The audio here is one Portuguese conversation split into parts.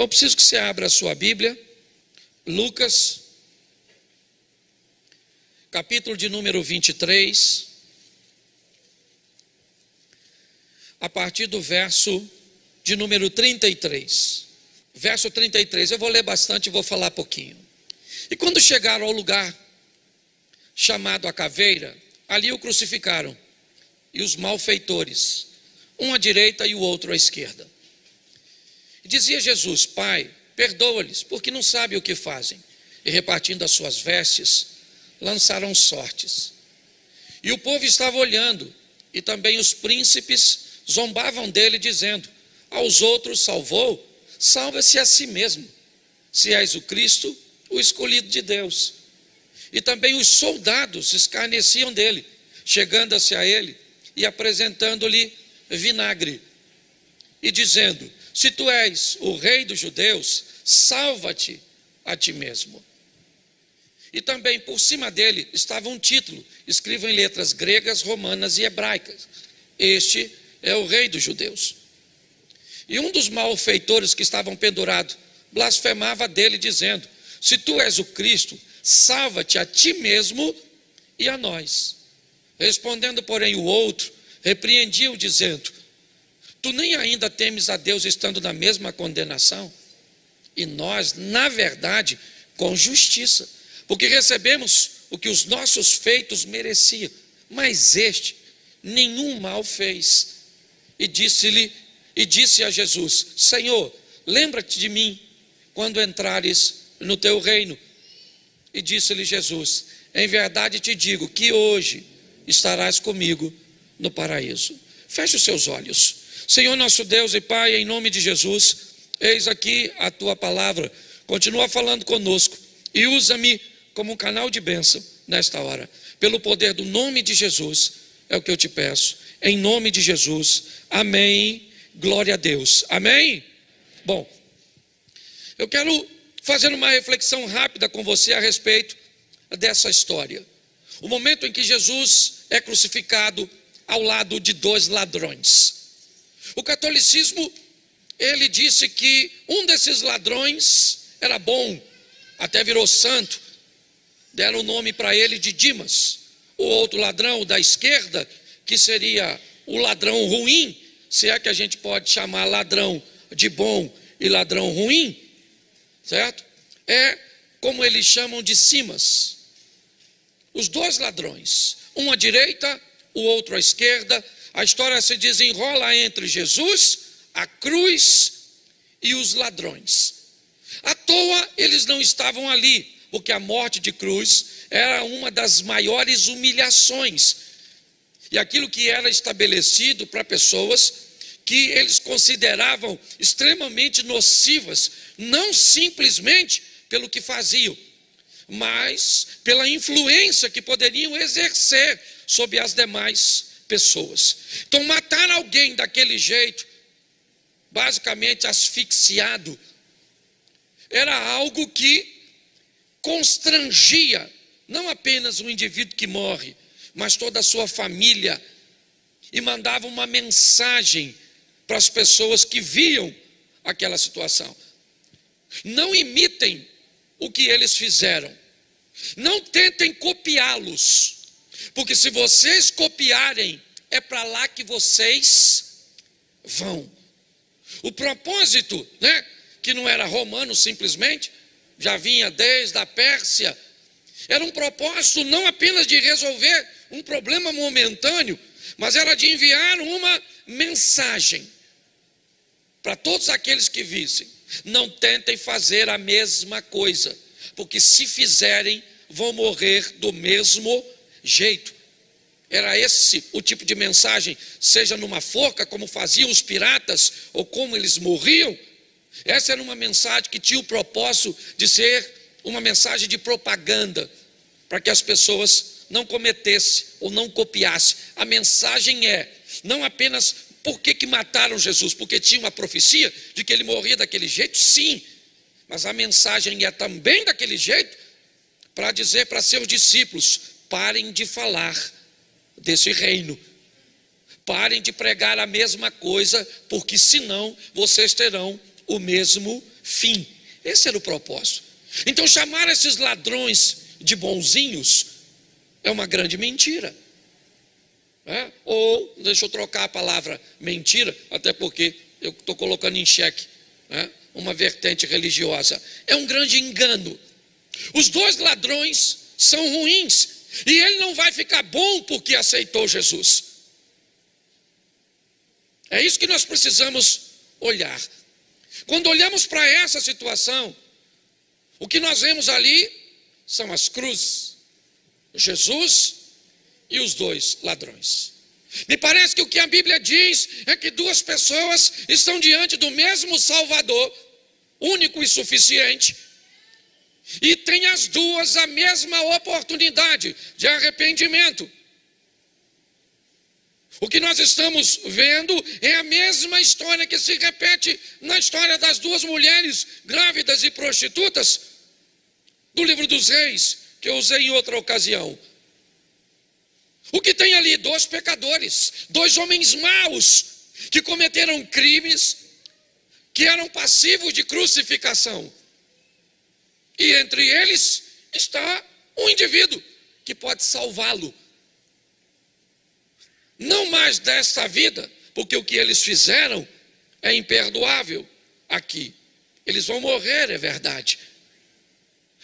Eu preciso que você abra a sua Bíblia, Lucas, capítulo de número 23, a partir do verso de número 33. Verso 33, eu vou ler bastante e vou falar pouquinho. E quando chegaram ao lugar chamado a Caveira, ali o crucificaram, e os malfeitores, um à direita e o outro à esquerda. E dizia Jesus: Pai, perdoa-lhes, porque não sabem o que fazem. E repartindo as suas vestes, lançaram sortes. E o povo estava olhando, e também os príncipes zombavam dele, dizendo: aos outros salvou, salva-se a si mesmo, se és o Cristo, o escolhido de Deus. E também os soldados escarneciam dele, chegando-se a ele e apresentando-lhe vinagre, e dizendo: se tu és o rei dos judeus, salva-te a ti mesmo. E também por cima dele estava um título, escrito em letras gregas, romanas e hebraicas: este é o rei dos judeus. E um dos malfeitores que estavam pendurados blasfemava dele, dizendo: se tu és o Cristo, salva-te a ti mesmo e a nós. Respondendo, porém, o outro repreendia-o, dizendo: tu nem ainda temes a Deus, estando na mesma condenação? E nós, na verdade, com justiça, porque recebemos o que os nossos feitos mereciam, mas este nenhum mal fez. E disse a Jesus: Senhor, lembra-te de mim quando entrares no teu reino. E disse-lhe Jesus: em verdade te digo que hoje estarás comigo no paraíso. Feche os seus olhos. Senhor nosso Deus e Pai, em nome de Jesus, eis aqui a tua palavra. Continua falando conosco e usa-me como um canal de bênção nesta hora. Pelo poder do nome de Jesus, é o que eu te peço. Em nome de Jesus, amém. Glória a Deus, amém? Bom, eu quero fazer uma reflexão rápida com você a respeito dessa história. O momento em que Jesus é crucificado ao lado de dois ladrões. O catolicismo, ele disse que um desses ladrões era bom, até virou santo, deram o nome para ele de Dimas. O outro ladrão, o da esquerda, que seria o ladrão ruim, se é que a gente pode chamar ladrão de bom e ladrão ruim, certo? É como eles chamam de Simas. Os dois ladrões, um à direita, o outro à esquerda. A história se desenrola entre Jesus, a cruz e os ladrões. À toa eles não estavam ali, porque a morte de cruz era uma das maiores humilhações. E aquilo que era estabelecido para pessoas que eles consideravam extremamente nocivas, não simplesmente pelo que faziam, mas pela influência que poderiam exercer sobre as demais pessoas. Então, matar alguém daquele jeito, basicamente asfixiado, era algo que constrangia não apenas o indivíduo que morre, mas toda a sua família, e mandava uma mensagem para as pessoas que viam aquela situação: não imitem o que eles fizeram, não tentem copiá-los, porque se vocês copiarem, é para lá que vocês vão. O propósito, que não era romano simplesmente, já vinha desde a Pérsia, era um propósito não apenas de resolver um problema momentâneo, mas era de enviar uma mensagem para todos aqueles que vissem: não tentem fazer a mesma coisa, porque se fizerem, vão morrer do mesmo jeito. Era esse o tipo de mensagem, seja numa forca, como faziam os piratas, ou como eles morriam. Essa era uma mensagem que tinha o propósito de ser uma mensagem de propaganda, para que as pessoas não cometessem ou não copiassem. A mensagem é não apenas por que mataram Jesus, porque tinha uma profecia de que ele morria daquele jeito, sim, mas a mensagem é também daquele jeito para dizer para seus discípulos: parem de falar desse reino, parem de pregar a mesma coisa, porque senão vocês terão o mesmo fim. Esse era o propósito. Então chamar esses ladrões de bonzinhos é uma grande mentira. Ou, deixa eu trocar a palavra mentira, até porque eu estou colocando em xeque uma vertente religiosa. É um grande engano. Os dois ladrões são ruins, e ele não vai ficar bom porque aceitou Jesus. É isso que nós precisamos olhar. Quando olhamos para essa situação, o que nós vemos ali são as cruzes, Jesus e os dois ladrões. Me parece que o que a Bíblia diz é que duas pessoas estão diante do mesmo Salvador, único e suficiente, e tem as duas a mesma oportunidade de arrependimento. O que nós estamos vendo é a mesma história que se repete na história das duas mulheres grávidas e prostitutas do livro dos Reis, que eu usei em outra ocasião. O que tem ali? Dois pecadores, dois homens maus, que cometeram crimes, que eram passivos de crucificação. E entre eles está um indivíduo que pode salvá-lo. Não mais desta vida, porque o que eles fizeram é imperdoável aqui. Eles vão morrer, é verdade.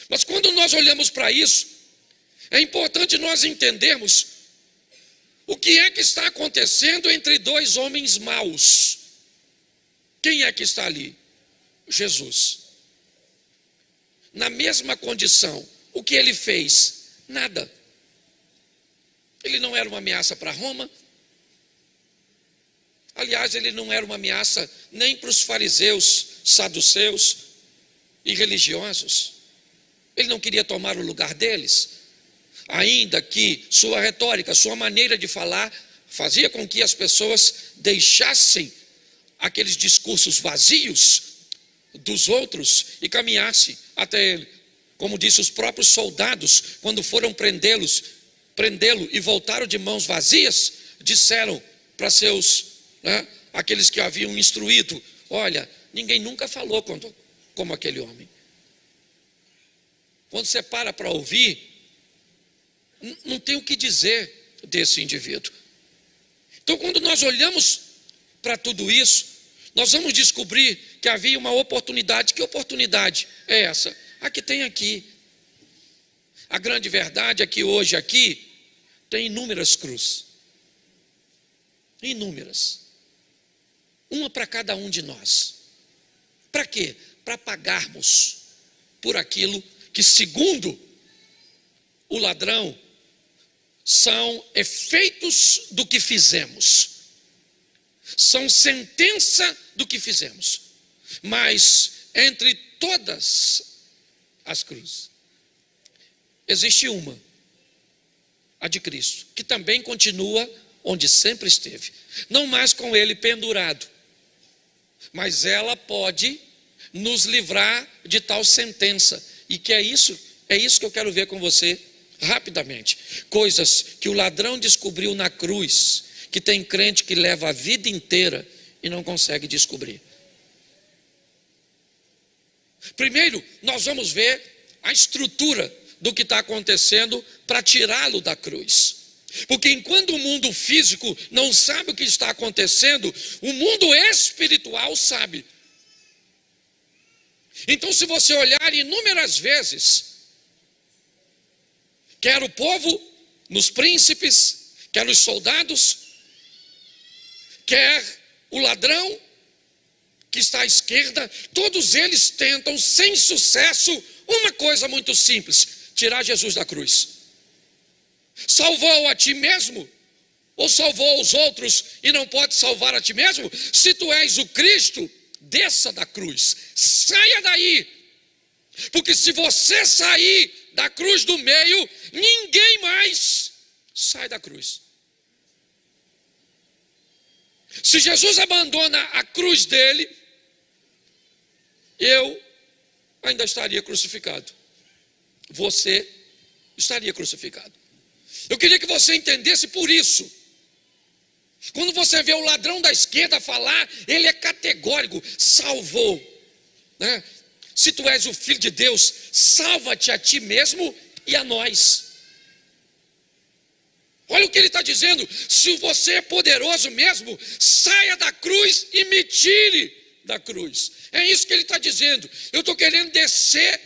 Mas quando nós olhamos para isso, é importante nós entendermos o que é que está acontecendo entre dois homens maus. Quem é que está ali? Jesus. Na mesma condição, o que ele fez? Nada. Ele não era uma ameaça para Roma. Aliás, ele não era uma ameaça nem para os fariseus, saduceus e religiosos. Ele não queria tomar o lugar deles. Ainda que sua retórica, sua maneira de falar, fazia com que as pessoas deixassem aqueles discursos vazios dos outros e caminhassem até ele. Como disse os próprios soldados, quando foram prendê-lo e voltaram de mãos vazias, disseram para seus, aqueles que haviam instruído: olha, ninguém nunca falou como aquele homem. Quando você para ouvir, não tem o que dizer desse indivíduo. Então, quando nós olhamos para tudo isso, nós vamos descobrir que havia uma oportunidade. Que oportunidade é essa? A que tem aqui. A grande verdade é que hoje aqui tem inúmeras cruzes. Inúmeras. Uma para cada um de nós. Para quê? Para pagarmos por aquilo que, segundo o ladrão, são efeitos do que fizemos. São sentença do que fizemos. Mas entre todas as cruzes, existe uma, a de Cristo, que também continua onde sempre esteve. Não mais com ele pendurado, mas ela pode nos livrar de tal sentença. E que é isso que eu quero ver com você rapidamente. Coisas que o ladrão descobriu na cruz, que tem crente que leva a vida inteira e não consegue descobrir. Primeiro, nós vamos ver a estrutura do que está acontecendo para tirá-lo da cruz. Porque enquanto o mundo físico não sabe o que está acontecendo, o mundo espiritual sabe. Então, se você olhar inúmeras vezes, quer o povo, nos príncipes, quer os soldados, quer o ladrão que está à esquerda, todos eles tentam, sem sucesso, uma coisa muito simples: tirar Jesus da cruz. Salvou a ti mesmo? Ou salvou os outros e não pode salvar a ti mesmo? Se tu és o Cristo, desça da cruz, saia daí. Porque se você sair da cruz do meio, ninguém mais sai da cruz. Se Jesus abandona a cruz dele, eu ainda estaria crucificado. Você estaria crucificado. Eu queria que você entendesse por isso. Quando você vê o ladrão da esquerda falar, ele é categórico: salvou. né? Se tu és o Filho de Deus, salva-te a ti mesmo e a nós. Olha o que ele está dizendo: se você é poderoso mesmo, saia da cruz e me tire da cruz. É isso que ele está dizendo. Eu estou querendo descer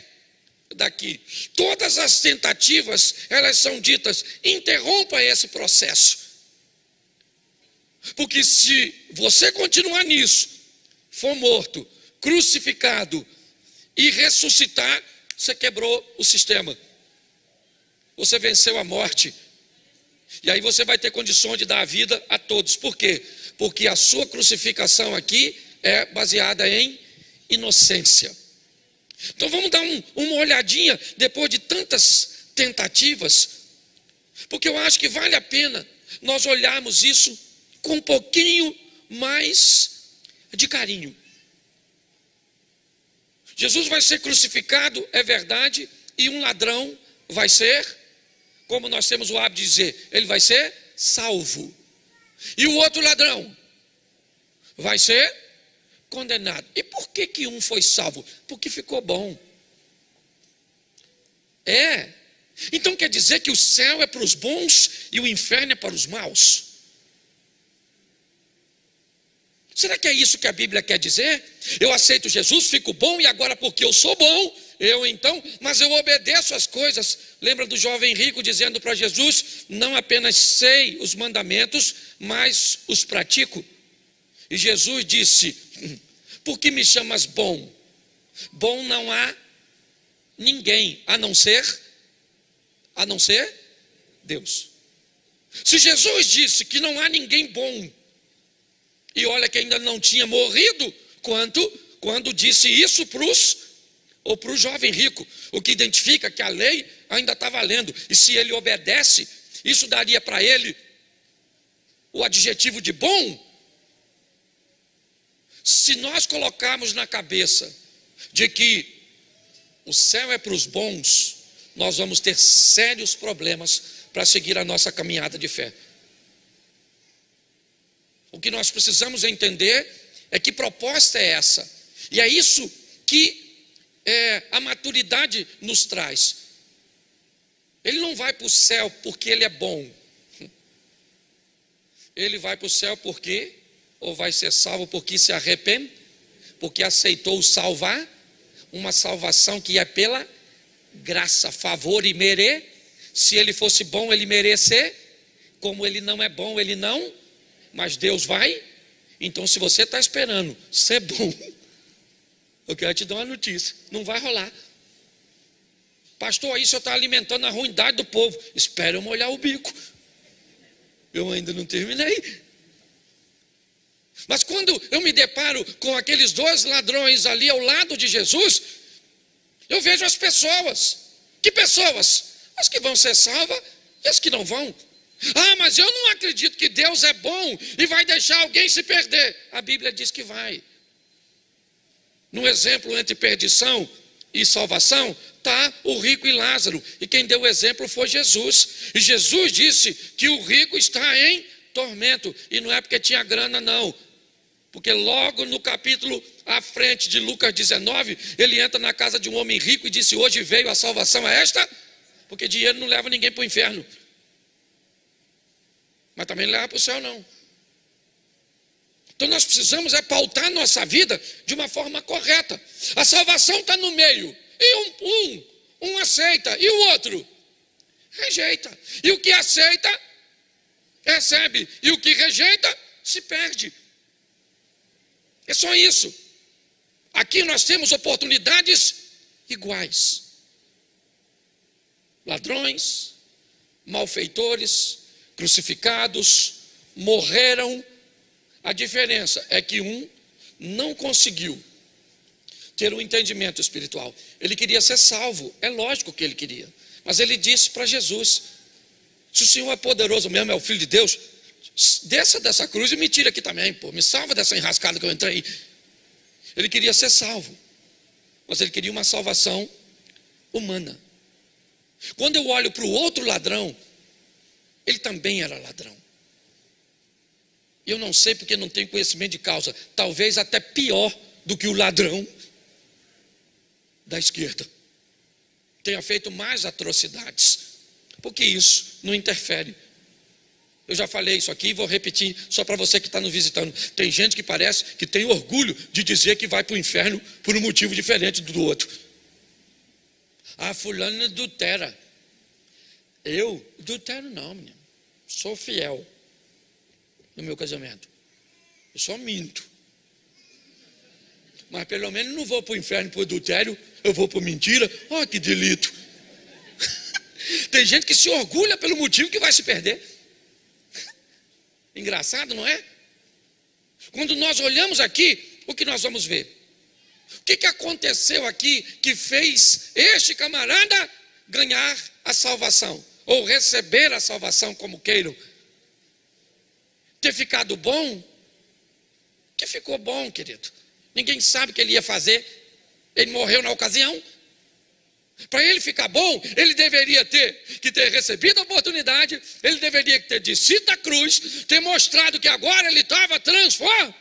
daqui. Todas as tentativas, elas são ditas: interrompa esse processo. Porque se você continuar nisso, for morto, crucificado e ressuscitar, você quebrou o sistema. Você venceu a morte. E aí você vai ter condições de dar a vida a todos. Por quê? Porque a sua crucificação aqui é baseada em inocência. Então vamos dar uma olhadinha depois de tantas tentativas, porque eu acho que vale a pena nós olharmos isso com um pouquinho mais de carinho. Jesus vai ser crucificado, é verdade, e um ladrão vai ser, como nós temos o hábito de dizer, ele vai ser salvo. E o outro ladrão vai ser condenado. E por que um foi salvo? Porque ficou bom. Então quer dizer que o céu é para os bons e o inferno é para os maus? Será que é isso que a Bíblia quer dizer? Eu aceito Jesus, fico bom, e agora porque eu sou bom, mas eu obedeço as coisas. Lembra do jovem rico dizendo para Jesus: não apenas sei os mandamentos, mas os pratico. E Jesus disse: por que me chamas bom? Bom não há ninguém, a não ser Deus. Se Jesus disse que não há ninguém bom, e olha que ainda não tinha morrido quando disse isso para o jovem rico, o que identifica que a lei ainda está valendo, e se ele obedece, isso daria para ele o adjetivo de bom. Se nós colocarmos na cabeça de que o céu é para os bons, nós vamos ter sérios problemas para seguir a nossa caminhada de fé. O que nós precisamos entender é que proposta é essa, e é isso que a maturidade nos traz. Ele não vai para o céu porque ele é bom, ele vai para o céu porque, ou vai ser salvo porque se arrepende, porque aceitou salvar, uma salvação que é pela graça, favor e merecer. Se ele fosse bom, ele merecer, como ele não é bom, ele não, mas Deus vai. Então se você está esperando ser bom, eu quero te dar uma notícia: não vai rolar. Pastor, aí você está alimentando a ruindade do povo. Espera eu molhar o bico, eu ainda não terminei. Mas quando eu me deparo com aqueles dois ladrões ali ao lado de Jesus, eu vejo as pessoas. Que pessoas? As que vão ser salvas e as que não vão. Ah, mas eu não acredito que Deus é bom e vai deixar alguém se perder. A Bíblia diz que vai. No exemplo entre perdição e salvação, está o rico e Lázaro. E quem deu o exemplo foi Jesus. E Jesus disse que o rico está em tormento. E não é porque tinha grana, não. Porque logo no capítulo à frente de Lucas 19, ele entra na casa de um homem rico e disse: hoje veio a salvação a esta, porque dinheiro não leva ninguém para o inferno, mas também não leva para o céu, não. Então nós precisamos pautar nossa vida de uma forma correta. A salvação está no meio, e um aceita, e o outro rejeita. E o que aceita, recebe, e o que rejeita, se perde. É só isso. Aqui nós temos oportunidades iguais. Ladrões, malfeitores, crucificados, morreram. A diferença é que um não conseguiu ter um entendimento espiritual. Ele queria ser salvo, é lógico que ele queria, mas ele disse para Jesus: se o Senhor é poderoso mesmo, é o Filho de Deus, desça dessa cruz e me tira aqui também, me salva dessa enrascada que eu entrei. Ele queria ser salvo, mas ele queria uma salvação humana. Quando eu olho para o outro ladrão, ele também era ladrão. Eu não sei porque não tenho conhecimento de causa, talvez até pior do que o ladrão, da esquerda tenha feito mais atrocidades, porque isso não interfere. Eu já falei isso aqui e vou repetir só para você que está nos visitando. Tem gente que parece que tem orgulho de dizer que vai para o inferno por um motivo diferente do outro. Ah, fulano adultera. Eu adultero não, menino. Sou fiel no meu casamento. Eu só minto. Mas pelo menos não vou para o inferno por adultério, eu vou por mentira. Olha que delito. Tem gente que se orgulha pelo motivo que vai se perder. Engraçado, não é? Quando nós olhamos aqui, o que nós vamos ver? O que aconteceu aqui que fez este camarada ganhar a salvação? Ou receber a salvação, como queiram? Ter ficado bom? Que ficou bom, querido. Ninguém sabe o que ele ia fazer. Ele morreu na ocasião. Para ele ficar bom, ele deveria ter recebido a oportunidade, ele deveria ter descido da cruz, ter mostrado que agora ele estava transformado,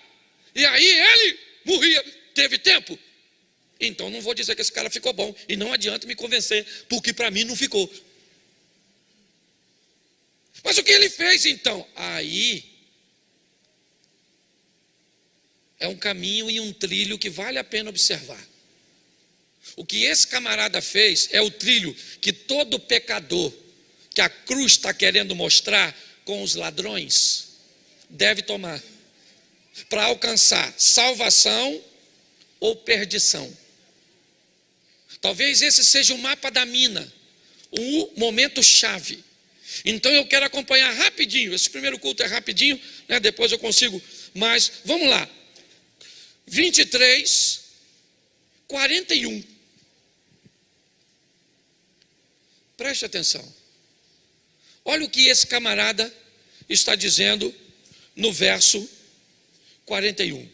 e aí ele morria, teve tempo. Então não vou dizer que esse cara ficou bom, e não adianta me convencer, porque para mim não ficou. Mas o que ele fez então? Aí é um caminho e um trilho que vale a pena observar. O que esse camarada fez é o trilho que todo pecador que a cruz está querendo mostrar com os ladrões deve tomar para alcançar salvação ou perdição. Talvez esse seja o mapa da mina, o momento chave. Então eu quero acompanhar rapidinho. Esse primeiro culto é rapidinho, né? Depois eu consigo, mas vamos lá. 23, 41. Preste atenção. Olha o que esse camarada está dizendo no verso 41.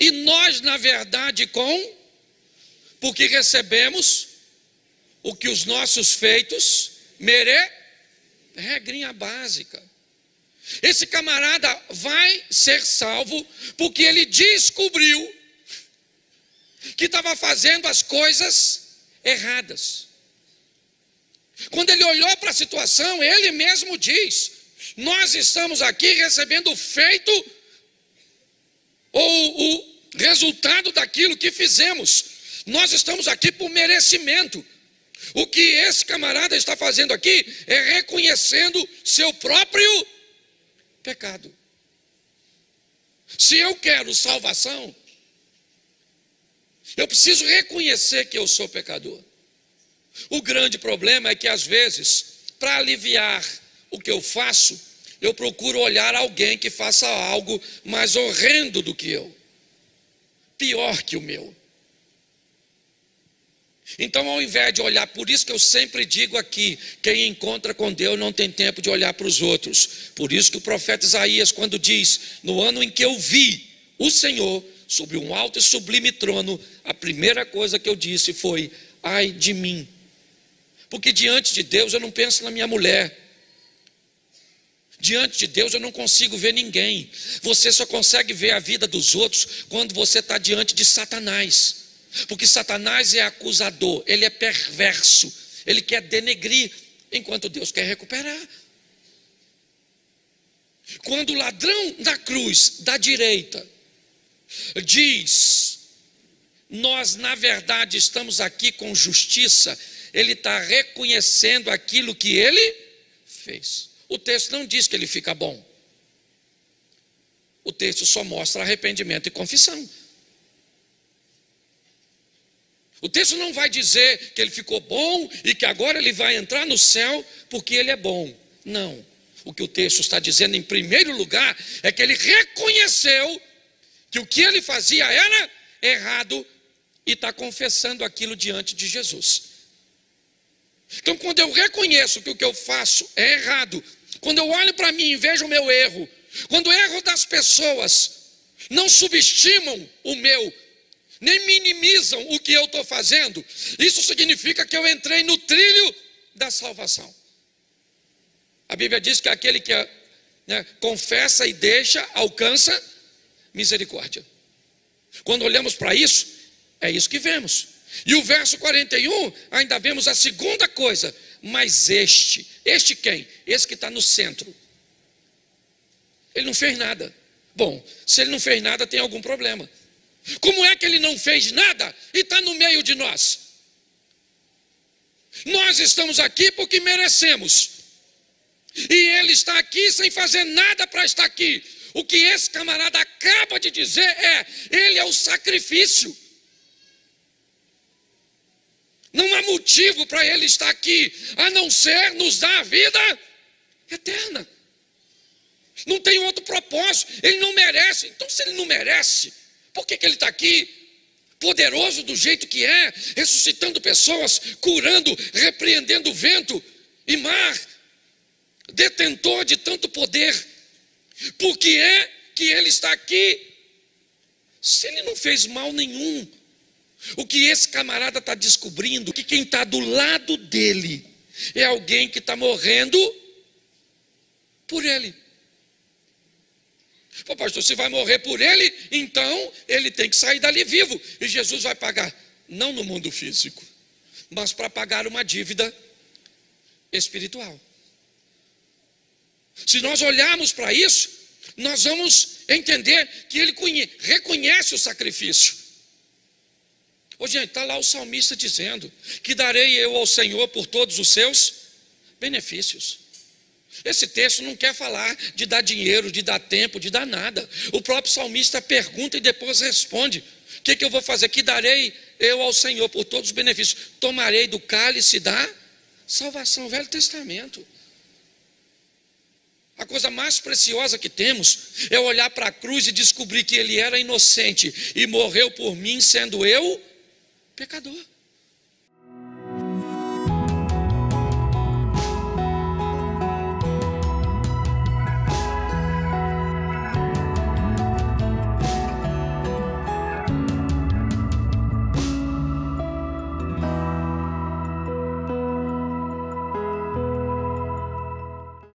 E nós, na verdade, porque recebemos o que os nossos feitos regrinha básica. Esse camarada vai ser salvo porque ele descobriu que estava fazendo as coisas erradas. Quando ele olhou para a situação, ele mesmo diz: nós estamos aqui recebendo o feito ou o resultado daquilo que fizemos. Nós estamos aqui por merecimento. O que esse camarada está fazendo aqui é reconhecendo seu próprio pecado. Se eu quero salvação, eu preciso reconhecer que eu sou pecador. O grande problema é que às vezes, para aliviar o que eu faço, eu procuro olhar alguém que faça algo mais horrendo do que eu, pior que o meu. Então, ao invés de olhar, por isso que eu sempre digo aqui, quem encontra com Deus não tem tempo de olhar para os outros. Por isso que o profeta Isaías, quando diz: no ano em que eu vi o Senhor sobre um alto e sublime trono, a primeira coisa que eu disse foi: ai de mim. Porque diante de Deus eu não penso na minha mulher. Diante de Deus eu não consigo ver ninguém. Você só consegue ver a vida dos outros quando você está diante de Satanás. Porque Satanás é acusador, ele é perverso, ele quer denegrir, enquanto Deus quer recuperar. Quando o ladrão da cruz, da direita, diz: nós na verdade estamos aqui com justiça, ele está reconhecendo aquilo que ele fez. O texto não diz que ele fica bom. O texto só mostra arrependimento e confissão. O texto não vai dizer que ele ficou bom e que agora ele vai entrar no céu porque ele é bom. Não. O que o texto está dizendo, em primeiro lugar, é que ele reconheceu que o que ele fazia era errado e está confessando aquilo diante de Jesus. Então, quando eu reconheço que o que eu faço é errado, quando eu olho para mim e vejo o meu erro, quando o erro das pessoas não subestimam o meu, nem minimizam o que eu estou fazendo, isso significa que eu entrei no trilho da salvação. A Bíblia diz que aquele que confessa e deixa, alcança misericórdia. Quando olhamos para isso, É isso que vemos. E o verso 41, ainda vemos a segunda coisa. Mas este quem? Esse que está no centro. Ele não fez nada. Bom, se ele não fez nada, tem algum problema. Como é que ele não fez nada e está no meio de nós? Nós estamos aqui porque merecemos. E ele está aqui sem fazer nada para estar aqui. O que esse camarada acaba de dizer é: ele é o sacrifício. Não há motivo para ele estar aqui, a não ser nos dar a vida eterna. Não tem outro propósito, ele não merece. Então, se ele não merece, por que ele está aqui? Poderoso do jeito que é, ressuscitando pessoas, curando, repreendendo vento e mar, detentor de tanto poder. Por que é que ele está aqui? Se ele não fez mal nenhum. O que esse camarada está descobrindo, que quem está do lado dele é alguém que está morrendo por ele. Pô, pastor, se vai morrer por ele, então ele tem que sair dali vivo. E Jesus vai pagar, não no mundo físico, mas para pagar uma dívida espiritual. Se nós olharmos para isso, nós vamos entender que ele reconhece o sacrifício. Ô, gente, está lá o salmista dizendo que darei eu ao Senhor por todos os seus benefícios. Esse texto não quer falar de dar dinheiro, de dar tempo, de dar nada. O próprio salmista pergunta e depois responde: o que eu vou fazer? Que darei eu ao Senhor por todos os benefícios? Tomarei do cálice da salvação. Velho Testamento. A coisa mais preciosa que temos é olhar para a cruz e descobrir que ele era inocente e morreu por mim, sendo eu pecador.